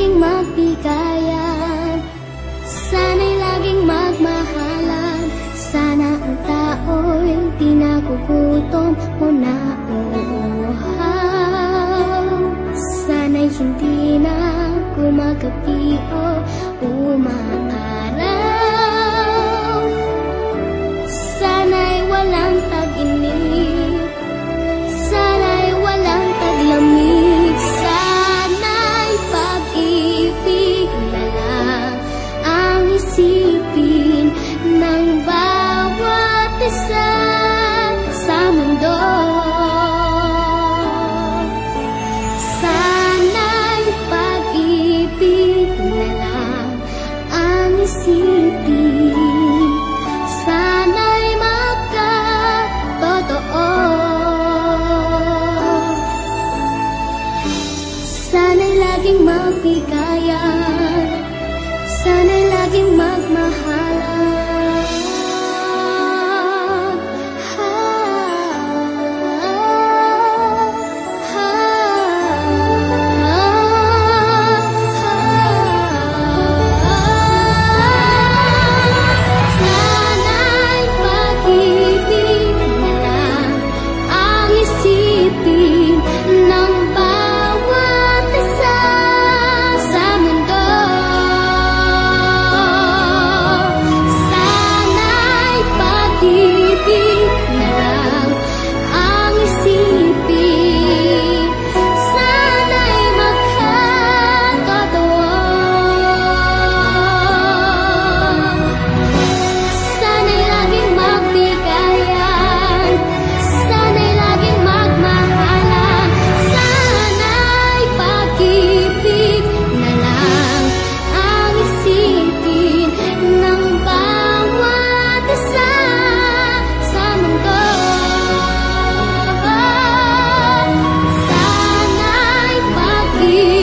laging magbigayan, sana'y laging magmahalan. Sana ang tao'y di nagugutom o nauuhaw. Sana'y hindi na gumagabi o umaaraw. Sana'y walang tag-init, sana'y walang taglamig. Sana'y pag-ibig na lang ang isipin ng bawat isa sa mundo. Sana'y pag-ibig na lang ang isipin, sana'y magkatotoo. Sana'y laging magbigayan, sana'y laging magmahalan. Sana'y pag-ibig na lang ang isipin ng bawat isa sa mundo. Sana'y pag-ibig na lang ang isipin, sana'y magkatotoo. Sana'y laging magbigayan, sana'y laging magmahalan. Sana'y pag-ibig na lang ang isipin ng bawat isa sa mundo. Sana'y pag-ibig